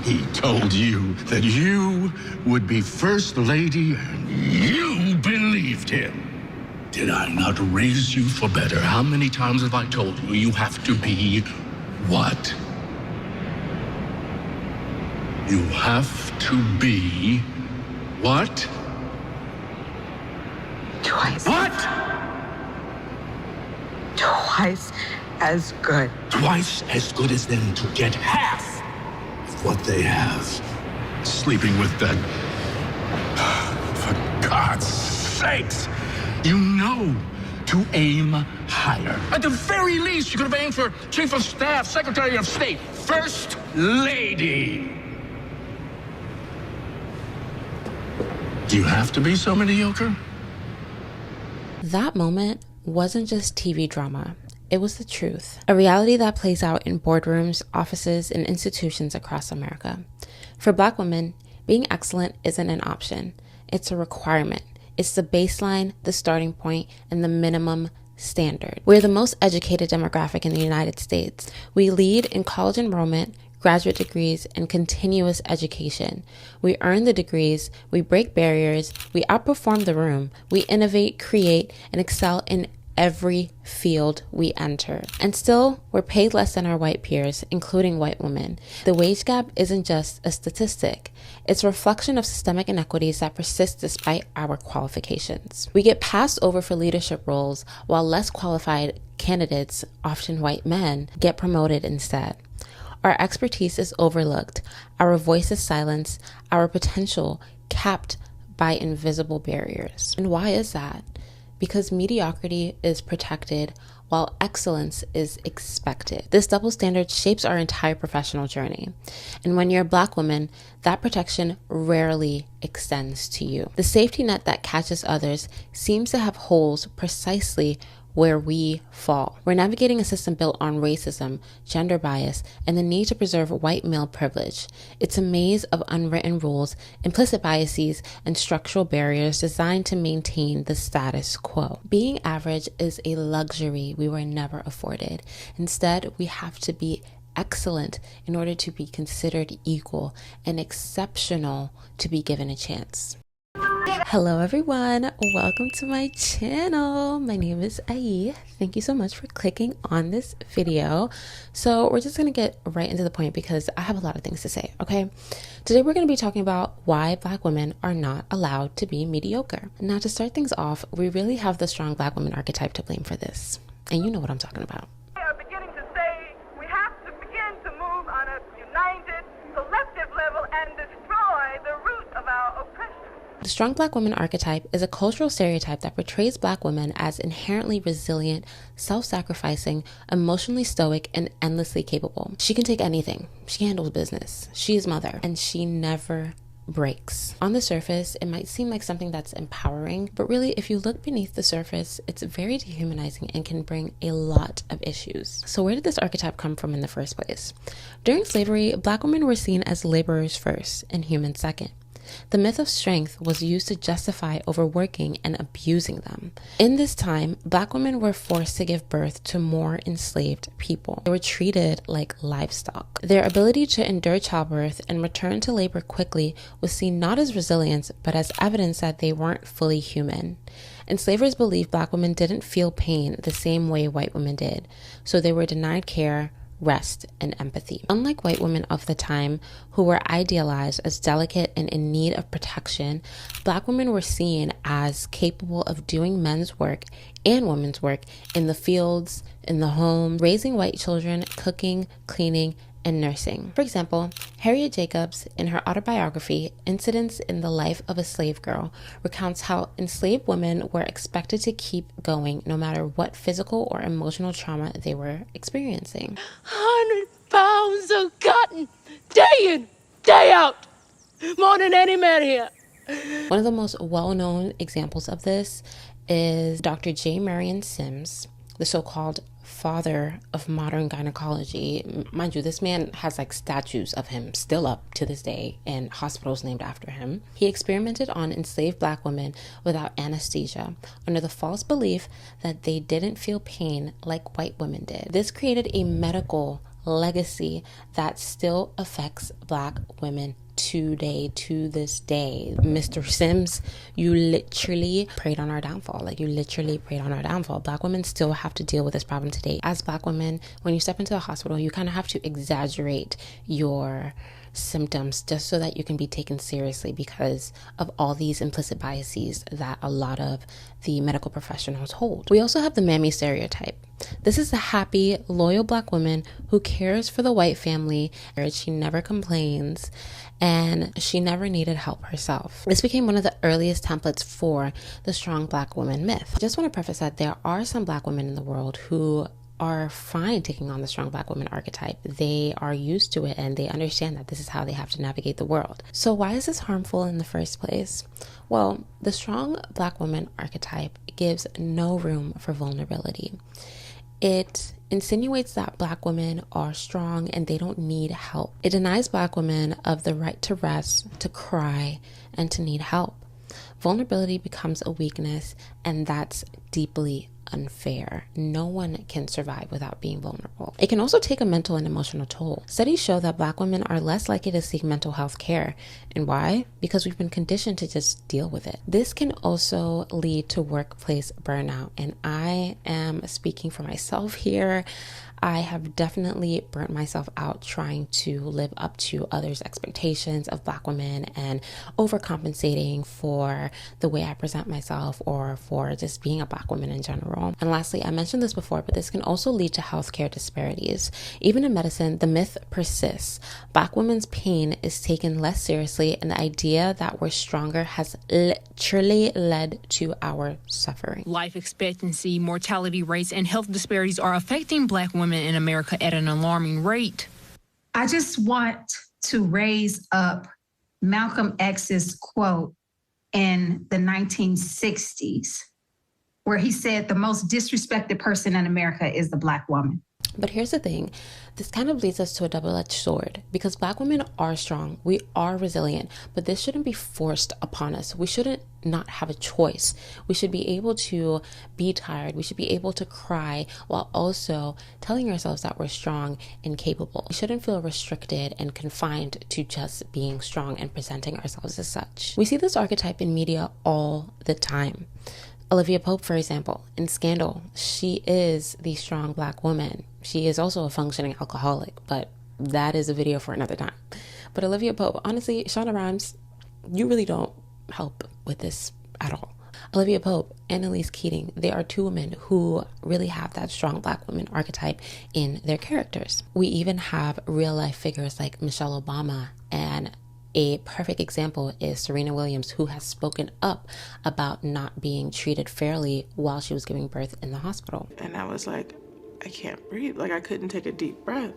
He told you that you would be First Lady, and you believed him. Did I not raise you for better? How many times have I told you you have to be what? You have to be what? Twice. What? Twice as good. Twice as good as them to get half of what they have. Sleeping with that. For God's sakes, you know to aim higher. At the very least, you could have aimed for Chief of Staff, Secretary of State, First Lady. Do you have to be so mediocre? That moment wasn't just TV drama. It was the truth, a reality that plays out in boardrooms, offices, and institutions across America. For Black women, being excellent isn't an option. It's a requirement. It's the baseline, the starting point, and the minimum standard. We're the most educated demographic in the United States. We lead in college enrollment, graduate degrees, and continuous education. We earn the degrees, we break barriers, we outperform the room, we innovate, create, and excel in every field we enter. And still, we're paid less than our white peers, including white women. The wage gap isn't just a statistic. It's a reflection of systemic inequities that persist despite our qualifications. We get passed over for leadership roles, while less qualified candidates, often white men, get promoted instead. Our expertise is overlooked, our voice is silenced, our potential capped by invisible barriers. And why is that? Because mediocrity is protected while excellence is expected. This double standard shapes our entire professional journey. And when you're a Black woman, that protection rarely extends to you. The safety net that catches others seems to have holes precisely where we fall. We're navigating a system built on racism, gender bias, and the need to preserve white male privilege. It's a maze of unwritten rules, implicit biases, and structural barriers designed to maintain the status quo. Being average is a luxury we were never afforded. Instead, we have to be excellent in order to be considered equal, and exceptional to be given a chance. Hello everyone, welcome to my channel. My name is Ai. Thank you so much for clicking on this video. So we're just gonna get right into the point because I have a lot of things to say, okay? Today we're gonna be talking about why Black women are not allowed to be mediocre. Now, to start things off, we really have the strong Black woman archetype to blame for this. And you know what I'm talking about. We are beginning to say we have to begin to move on a united, collective level and destroy the root of our oppression. The strong Black woman archetype is a cultural stereotype that portrays Black women as inherently resilient, self-sacrificing, emotionally stoic, and endlessly capable. She can take anything. She handles business. She is mother, and she never breaks. On the surface, it might seem like something that's empowering, but really, if you look beneath the surface, it's very dehumanizing and can bring a lot of issues. So where did this archetype come from in the first place? During slavery, Black women were seen as laborers first and humans second. The myth of strength was used to justify overworking and abusing them. In this time, Black women were forced to give birth to more enslaved people. They were treated like livestock. Their ability to endure childbirth and return to labor quickly was seen not as resilience, but as evidence that they weren't fully human. Enslavers believed Black women didn't feel pain the same way white women did, so they were denied care, rest, and empathy. Unlike white women of the time, who were idealized as delicate and in need of protection, Black women were seen as capable of doing men's work and women's work in the fields, in the home, raising white children, cooking, cleaning, and nursing. For example, Harriet Jacobs, in her autobiography, Incidents in the Life of a Slave Girl, recounts how enslaved women were expected to keep going no matter what physical or emotional trauma they were experiencing. 100 pounds of cotton, day in, day out, more than any man here. One of the most well-known examples of this is Dr. J. Marion Sims, the so-called father of modern gynecology. Mind you, this man has like statues of him still up to this day and hospitals named after him. He experimented on enslaved Black women without anesthesia under the false belief that they didn't feel pain like white women did. This created a medical legacy that still affects Black women today, to this day. Mr. Sims, you literally preyed on our downfall. Like, you literally preyed on our downfall. Black women still have to deal with this problem today. As Black women, when you step into a hospital, you kind of have to exaggerate your symptoms just so that you can be taken seriously because of all these implicit biases that a lot of the medical professionals hold. We also have the mammy stereotype. This is the happy, loyal Black woman who cares for the white family. She never complains and she never needed help herself. This became one of the earliest templates for the strong Black woman myth. I just want to preface that there are some Black women in the world who are fine taking on the strong Black woman archetype. They are used to it and they understand that this is how they have to navigate the world. So why is this harmful in the first place? Well, the strong Black woman archetype gives no room for vulnerability. It insinuates that Black women are strong and they don't need help. It denies Black women of the right to rest, to cry, and to need help. Vulnerability becomes a weakness, and that's deeply unfair. No one can survive without being vulnerable. It can also take a mental and emotional toll. Studies show that Black women are less likely to seek mental health care. And why? Because we've been conditioned to just deal with it. This can also lead to workplace burnout. And I am speaking for myself here. I have definitely burnt myself out trying to live up to others' expectations of Black women and overcompensating for the way I present myself or for just being a Black woman in general. And lastly, I mentioned this before, but this can also lead to healthcare disparities. Even in medicine, the myth persists. Black women's pain is taken less seriously, and the idea that we're stronger has literally led to our suffering. Life expectancy, mortality rates, and health disparities are affecting Black women in America at an alarming rate. I just want to raise up Malcolm X's quote in the 1960s, where he said the most disrespected person in America is the Black woman. But here's the thing, this kind of leads us to a double-edged sword because Black women are strong, we are resilient, but this shouldn't be forced upon us. We shouldn't not have a choice. We should be able to be tired. We should be able to cry while also telling ourselves that we're strong and capable. We shouldn't feel restricted and confined to just being strong and presenting ourselves as such. We see this archetype in media all the time. Olivia Pope, for example, in Scandal, she is the strong Black woman. She is also a functioning alcoholic, but that is a video for another time. But Olivia Pope, honestly, Shonda Rhimes, you really don't help with this at all. Olivia Pope and Elise Keating, they are two women who really have that strong Black woman archetype in their characters. We even have real life figures like Michelle Obama, and a perfect example is Serena Williams, who has spoken up about not being treated fairly while she was giving birth in the hospital. And I was like, I can't breathe. Like, I couldn't take a deep breath.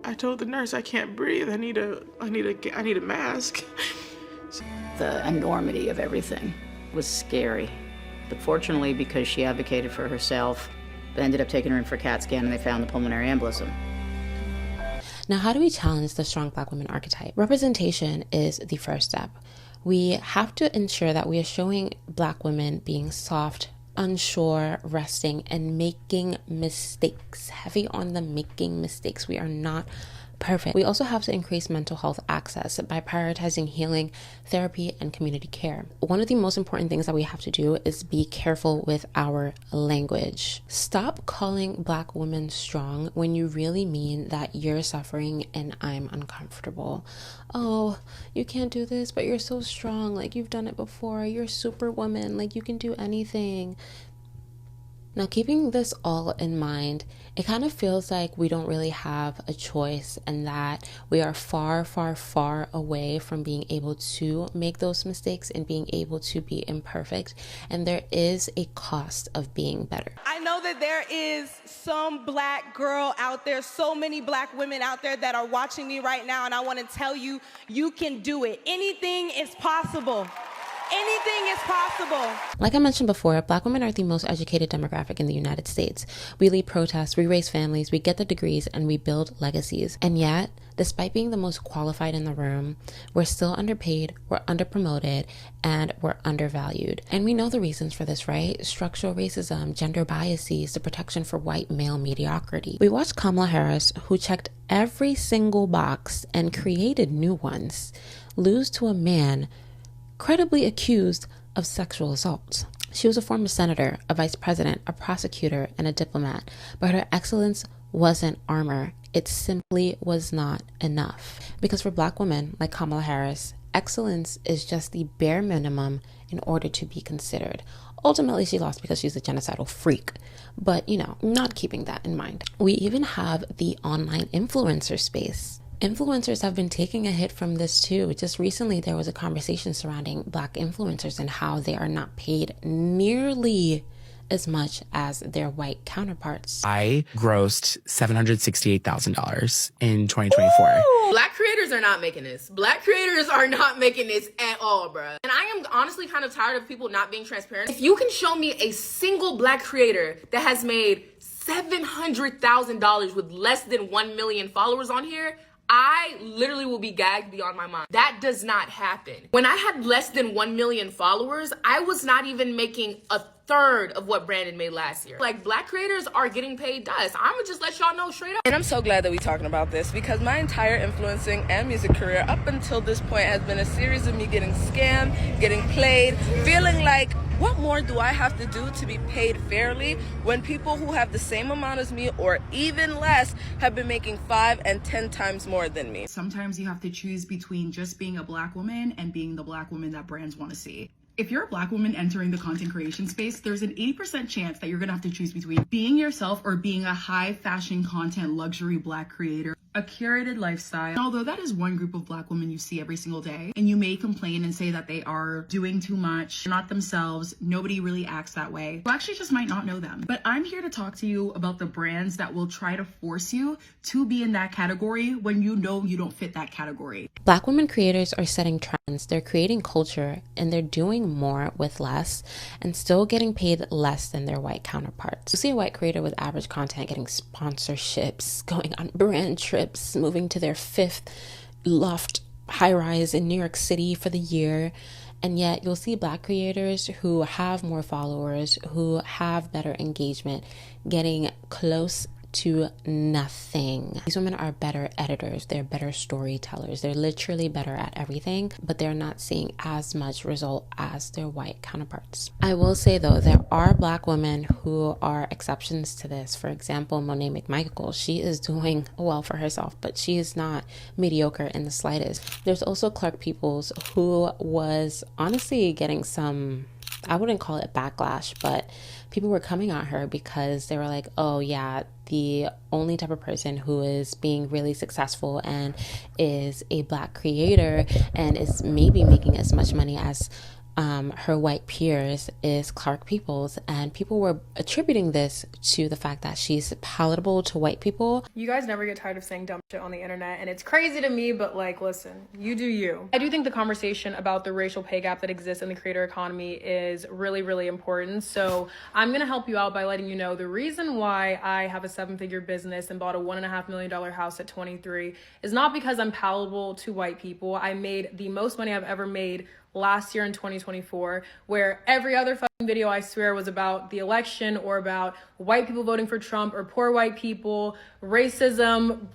I told the nurse, I can't breathe. I need a mask. The enormity of everything was scary. But fortunately, because she advocated for herself, they ended up taking her in for a CAT scan and they found the pulmonary embolism. Now, how do we challenge the strong Black woman archetype? Representation is the first step. We have to ensure that we are showing Black women being soft, unsure, resting, and making mistakes. Heavy on the making mistakes. We are not perfect. We also have to increase mental health access by prioritizing healing, therapy, and community care. One of the most important things that we have to do is be careful with our language. Stop calling Black women strong when you really mean that you're suffering and I'm uncomfortable. Oh, you can't do this, but you're so strong. Like, you've done it before. You're superwoman. Like, you can do anything. Now, keeping this all in mind, it kind of feels like we don't really have a choice and that we are far, far, far away from being able to make those mistakes and being able to be imperfect. And there is a cost of being better. I know that there is some Black girl out there, so many Black women out there that are watching me right now, and I want to tell you, you can do it. Anything is possible. Anything is possible. Like I mentioned before, Black women are the most educated demographic in the United States. We lead protests, we raise families, we get the degrees, and we build legacies. And yet, Despite being the most qualified in the room, we're still underpaid, we're underpromoted, and we're undervalued. And we know the reasons for this, right? Structural racism, gender biases, the protection for white male mediocrity. We watched Kamala Harris, who checked every single box and created new ones, lose to a man credibly accused of sexual assault. She was a former senator, a vice president, a prosecutor, and a diplomat, but her excellence wasn't armor. It simply was not enough. Because for Black women like Kamala Harris, excellence is just the bare minimum in order to be considered. Ultimately, she lost because she's a genocidal freak, but not keeping that in mind. We even have the online influencer space. Influencers have been taking a hit from this too. Just recently, there was a conversation surrounding Black influencers and how they are not paid nearly as much as their white counterparts. I grossed $768,000 in 2024. Ooh, Black creators are not making this. Black creators are not making this at all, bruh. And I am honestly kind of tired of people not being transparent. If you can show me a single Black creator that has made $700,000 with less than 1 million followers on here, I literally will be gagged beyond my mind. That does not happen. When I had less than 1 million followers, I was not even making a third of what Brandon made last year. Like, Black creators are getting paid dust. I'ma just let y'all know straight up. And I'm so glad that we're talking about this, because my entire influencing and music career up until this point has been a series of me getting scammed, getting played, feeling like, what more do I have to do to be paid fairly when people who have the same amount as me or even less have been making 5 and 10 times more than me? Sometimes you have to choose between just being a Black woman and being the Black woman that brands want to see. If you're a Black woman entering the content creation space, there's an 80% chance that you're gonna have to choose between being yourself or being a high fashion content luxury Black creator, a curated lifestyle. And although that is one group of Black women you see every single day, and you may complain and say that they are doing too much, not themselves, nobody really acts that way. You actually just might not know them. But I'm here to talk to you about the brands that will try to force you to be in that category when you know you don't fit that category. Black women creators are setting trends, they're creating culture, and they're doing more with less and still getting paid less than their white counterparts. You see a white creator with average content getting sponsorships, going on brand trips, moving to their 5th loft high-rise in New York City for the year, and yet you'll see Black creators who have more followers, who have better engagement, getting close to nothing. These women are better editors, they're better storytellers, they're literally better at everything, but they're not seeing as much result as their white counterparts. I will say though, there are Black women who are exceptions to this. For example, Monet McMichael, she is doing well for herself, but she is not mediocre in the slightest. There's also Clark Peoples, who was honestly getting some, I wouldn't call it backlash, but people were coming at her because they were like, oh yeah, the only type of person who is being really successful and is a Black creator and is maybe making as much money as her white peers is Clark Peoples, and people were attributing this to the fact that she's palatable to white people. You guys never get tired of saying dumb shit on the internet, and it's crazy to me, but like, listen, you do you. I do think the conversation about the racial pay gap that exists in the creator economy is really, really important. So I'm gonna help you out by letting you know the reason why I have a 7-figure business and bought a $1.5 million house at 23 is not because I'm palatable to white people. I made the most money I've ever made last year in 2024, where every other fucking video I swear was about the election or about white people voting for Trump or poor white people, racism,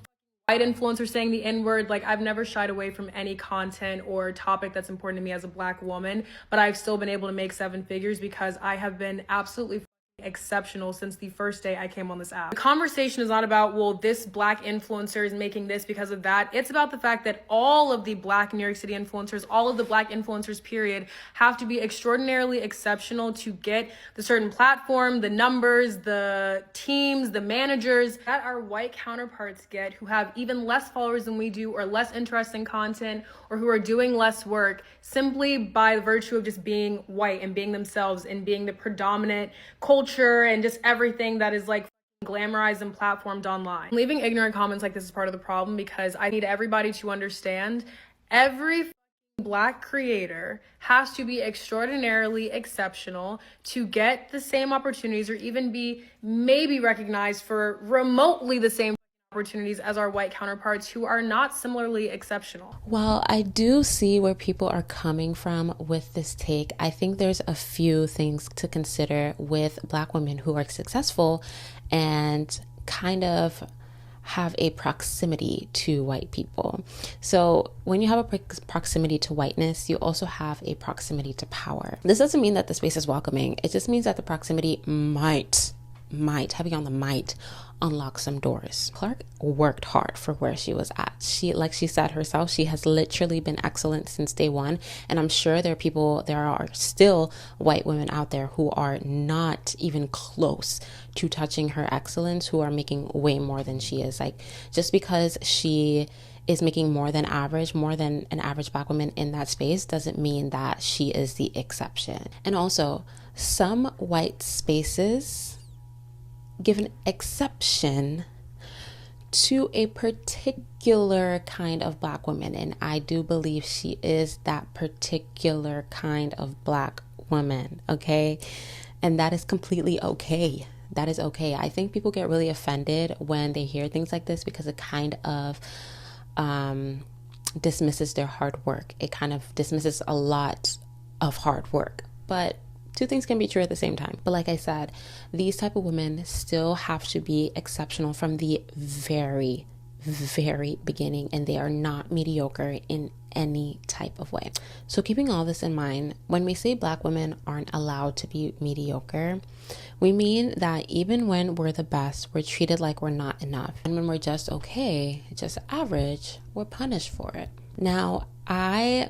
white influencers saying the N-word. Like, I've never shied away from any content or topic that's important to me as a Black woman, but I've still been able to make 7 figures because I have been absolutely exceptional since the first day I came on this app. The conversation is not about, well, this Black influencer is making this because of that. It's about the fact that all of the Black New York City influencers, all of the Black influencers, period, have to be extraordinarily exceptional to get the certain platform, the numbers, the teams, the managers that our white counterparts get, who have even less followers than we do or less interesting content or who are doing less work simply by virtue of just being white and being themselves and being the predominant culture and just everything that is like glamorized and platformed online. Leaving ignorant comments like this is part of the problem, because I need everybody to understand every Black creator has to be extraordinarily exceptional to get the same opportunities or even be maybe recognized for remotely the same opportunities as our white counterparts who are not similarly exceptional. Well, I do see where people are coming from with this take. I think there's a few things to consider with Black women who are successful and kind of have a proximity to white people. So when you have a proximity to whiteness, you also have a proximity to power. This doesn't mean that the space is welcoming. It just means that the proximity might, heavy on the might, unlock some doors. Clark worked hard for where she was at. Like she said herself, she has literally been excellent since day one. And I'm sure there are still white women out there who are not even close to touching her excellence, who are making way more than she is. Like, just because she is making more than an average Black woman in that space doesn't mean that she is the exception. And also, some white spaces give an exception to a particular kind of Black woman, and I do believe she is that particular kind of Black woman, okay? And that is completely okay. That is okay. I think people get really offended when they hear things like this because it kind of dismisses their hard work. It kind of dismisses a lot of hard work, but two things can be true at the same time. But like I said, these type of women still have to be exceptional from the very, very beginning, and they are not mediocre in any type of way. So keeping all this in mind, when we say Black women aren't allowed to be mediocre, we mean that even when we're the best, we're treated like we're not enough. And when we're just okay, just average, we're punished for it. Now, I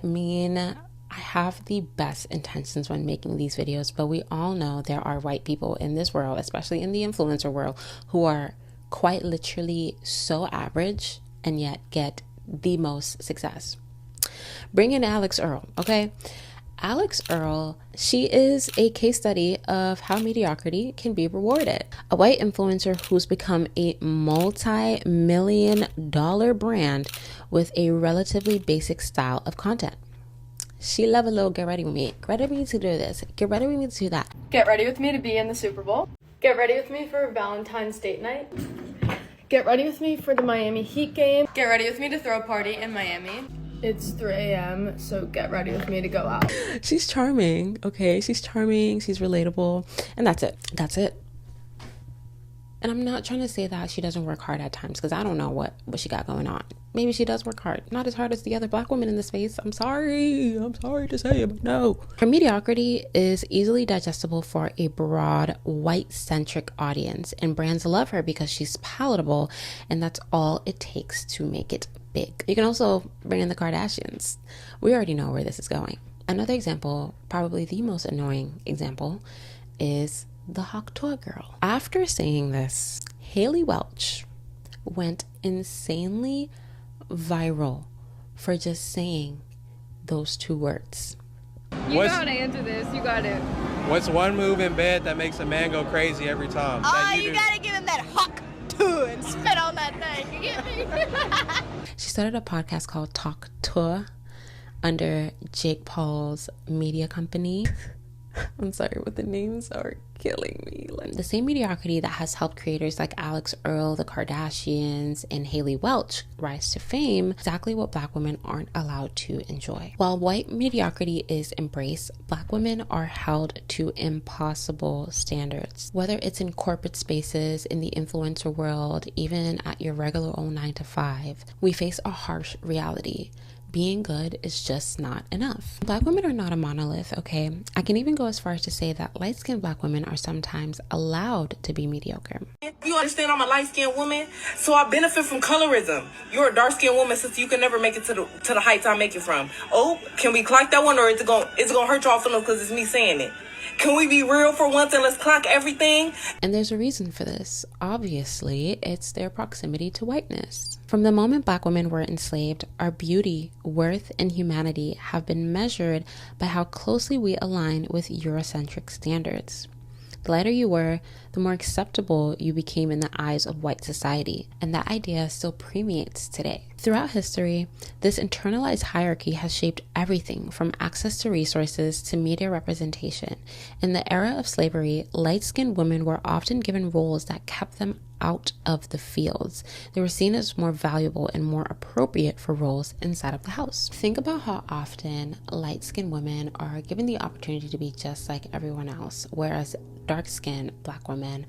have the best intentions when making these videos, but we all know there are white people in this world, especially in the influencer world, who are quite literally so average and yet get the most success. Bring in Alex Earl, okay? Alex Earl, she is a case study of how mediocrity can be rewarded. A white influencer who's become a multi-million-dollar brand with a relatively basic style of content. She love a little get ready with me. Get ready with me to do this. Get ready with me to do that. Get ready with me to be in the Super Bowl. Get ready with me for Valentine's date night. Get ready with me for the Miami Heat game. Get ready with me to throw a party in Miami. It's 3 a.m., so get ready with me to go out. She's charming, okay? She's charming, she's relatable, and that's it. That's it. And I'm not trying to say that she doesn't work hard at times, because I don't know what she got going on. Maybe she does work hard. Not as hard as the other Black women in the space. I'm sorry to say it, but no. Her mediocrity is easily digestible for a broad, white-centric audience, and brands love her because she's palatable, and that's all it takes to make it big. You can also bring in the Kardashians. We already know where this is going. Another example, probably the most annoying example, is the Hawk Tour girl. After saying this, Haley Welch went insanely viral for just saying those two words. You gotta answer this. You got it. What's one move in bed that makes a man go crazy every time? Oh, you gotta give him that Hawk Tour and spit on that thing. You get me? She started a podcast called Talk Tour under Jake Paul's media company. I'm sorry, but the names are killing me. The same mediocrity that has helped creators like Alex Earl, the Kardashians, and Haley Welch rise to fame, exactly what Black women aren't allowed to enjoy. While white mediocrity is embraced, Black women are held to impossible standards. Whether it's in corporate spaces, in the influencer world, even at your regular old 9-to-5, we face a harsh reality. Being good is just not enough. Black women are not a monolith, okay? I can even go as far as to say that light-skinned Black women are sometimes allowed to be mediocre. You understand I'm a light-skinned woman, so I benefit from colorism. You're a dark-skinned woman, so you can never make it to the heights I make it from. Oh, can we clock that one, or is it gonna hurt y'all feelings because it's me saying it? Can we be real for once and let's clock everything? And there's a reason for this. Obviously, it's their proximity to whiteness. From the moment Black women were enslaved, our beauty, worth, and humanity have been measured by how closely we align with Eurocentric standards. The lighter you were, the more acceptable you became in the eyes of white society, and that idea still permeates today. Throughout history, this internalized hierarchy has shaped everything from access to resources to media representation. In the era of slavery, light-skinned women were often given roles that kept them out of the fields. They were seen as more valuable and more appropriate for roles inside of the house. Think about how often light-skinned women are given the opportunity to be just like everyone else, whereas dark-skinned Black women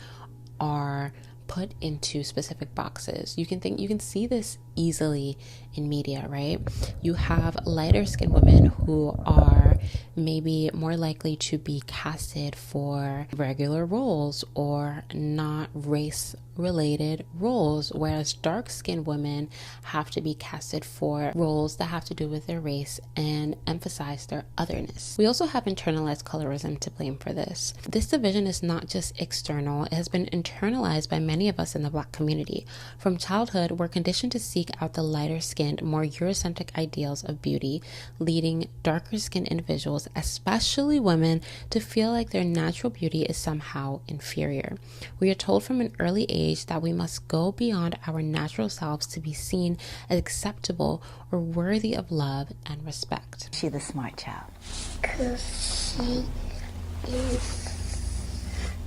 are put into specific boxes. You can see this easily in media, right? You have lighter skinned women who are maybe more likely to be casted for regular roles or not race related roles, whereas dark skinned women have to be casted for roles that have to do with their race and emphasize their otherness. We also have internalized colorism to blame for this. This division is not just external, it has been internalized by many of us in the Black community. From childhood, we're conditioned to seek out the lighter skinned, more Eurocentric ideals of beauty, leading darker skinned individuals, especially women, to feel like their natural beauty is somehow inferior. We are told from an early age that we must go beyond our natural selves to be seen as acceptable or worthy of love and respect. She's the smart child. Because she is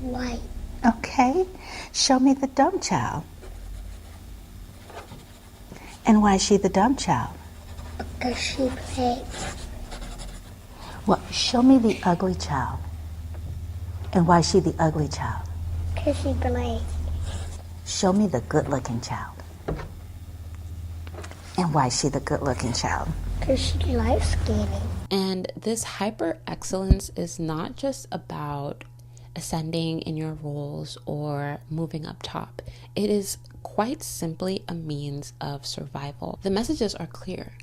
white. Okay, show me the dumb child. And why is she the dumb child? Because she plays. Well, show me the ugly child. And why is she the ugly child? Because she plays. Show me the good-looking child. And why is she the good-looking child? Because she likes skinny. And this hyper excellence is not just about ascending in your roles or moving up top. It is quite simply a means of survival. The messages are clear.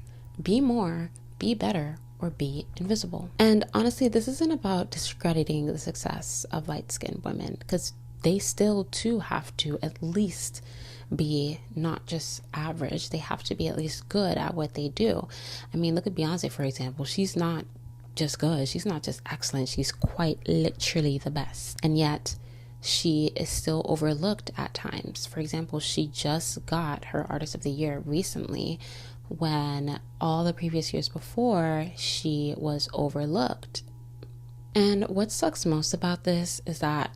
Be more, be better, or be invisible. And honestly, this isn't about discrediting the success of light-skinned women, because they still too have to at least be not just average, they have to be at least good at what they do. I mean, look at Beyonce, for example. She's not just good, she's not just excellent, she's quite literally the best. And yet, she is still overlooked at times. For example, she just got her Artist of the Year recently, when all the previous years before, she was overlooked. And what sucks most about this is that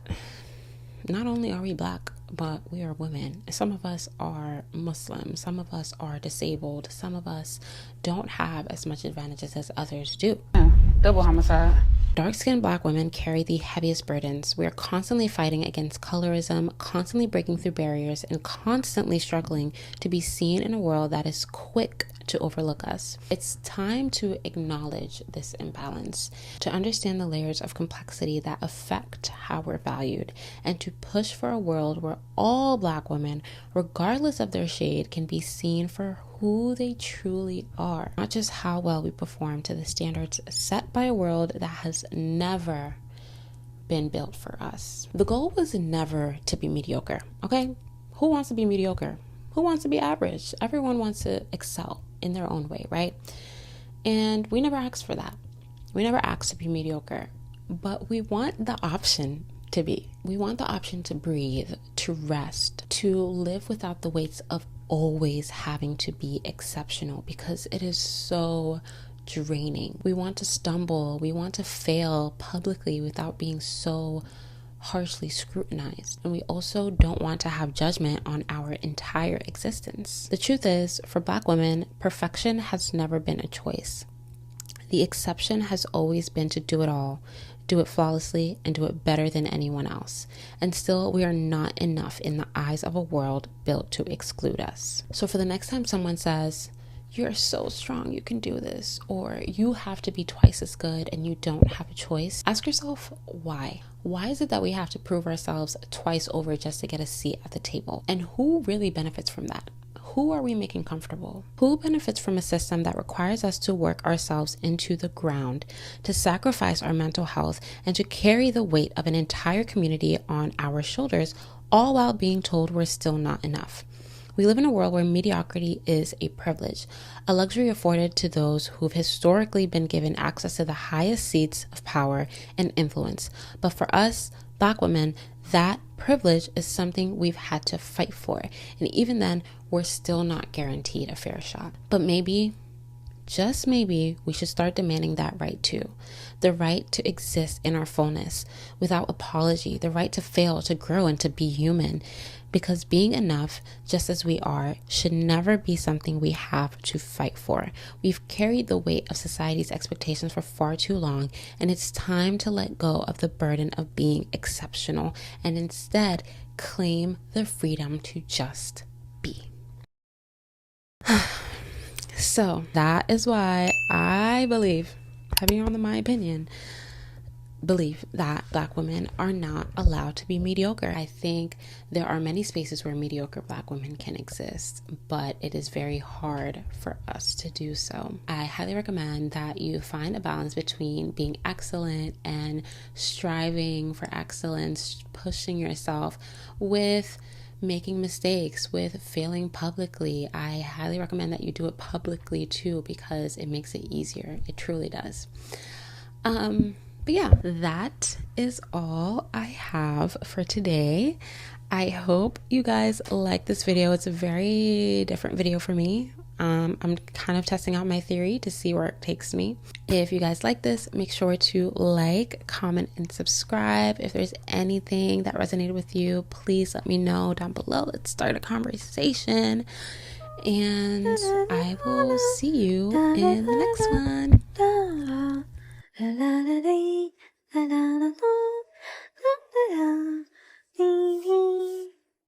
not only are we Black, but we are women. Some of us are Muslim, some of us are disabled, some of us don't have as much advantages as others do. Double homicide. Dark-skinned Black women carry the heaviest burdens. We are constantly fighting against colorism, constantly breaking through barriers, and constantly struggling to be seen in a world that is quick to overlook us. It's time to acknowledge this imbalance, to understand the layers of complexity that affect how we're valued, and to push for a world where all Black women, regardless of their shade, can be seen for who they truly are, not just how well we perform to the standards set by a world that has never been built for us. The goal was never to be mediocre, okay? Who wants to be mediocre? Who wants to be average? Everyone wants to excel in their own way, right? And we never asked for that. We never asked to be mediocre, but we want the option to be. We want the option to breathe, to rest, to live without the weights of always having to be exceptional, because it is so draining. We want to stumble, we want to fail publicly without being so harshly scrutinized. And we also don't want to have judgment on our entire existence. The truth is, for Black women, perfection has never been a choice. The exception has always been to do it all, do it flawlessly, and do it better than anyone else. And still, we are not enough in the eyes of a world built to exclude us. So for the next time someone says, "You're so strong, you can do this," or "You have to be twice as good and you don't have a choice," ask yourself why. Why is it that we have to prove ourselves twice over just to get a seat at the table? And who really benefits from that? Who are we making comfortable? Who benefits from a system that requires us to work ourselves into the ground, to sacrifice our mental health, and to carry the weight of an entire community on our shoulders, all while being told we're still not enough? We live in a world where mediocrity is a privilege, a luxury afforded to those who've historically been given access to the highest seats of power and influence. But for us, Black women, that privilege is something we've had to fight for. And even then, we're still not guaranteed a fair shot. But maybe, just maybe, we should start demanding that right too. The right to exist in our fullness without apology, the right to fail, to grow, and to be human. Because being enough, just as we are, should never be something we have to fight for. We've carried the weight of society's expectations for far too long, and it's time to let go of the burden of being exceptional and instead claim the freedom to just be. So that is why I believe, heavy on my opinion, believe that Black women are not allowed to be mediocre. I think there are many spaces where mediocre Black women can exist, but it is very hard for us to do so. I highly recommend that you find a balance between being excellent and striving for excellence, pushing yourself, with making mistakes, with failing publicly. I highly recommend that you do it publicly too, because it makes it easier. It truly does. But yeah, that is all I have for today. I hope you guys like this video. It's a very different video for me. I'm kind of testing out my theory to see where it takes me. If you guys like this, make sure to like, comment, and subscribe. If there's anything that resonated with you, please let me know down below. Let's start a conversation. And I will see you in the next one.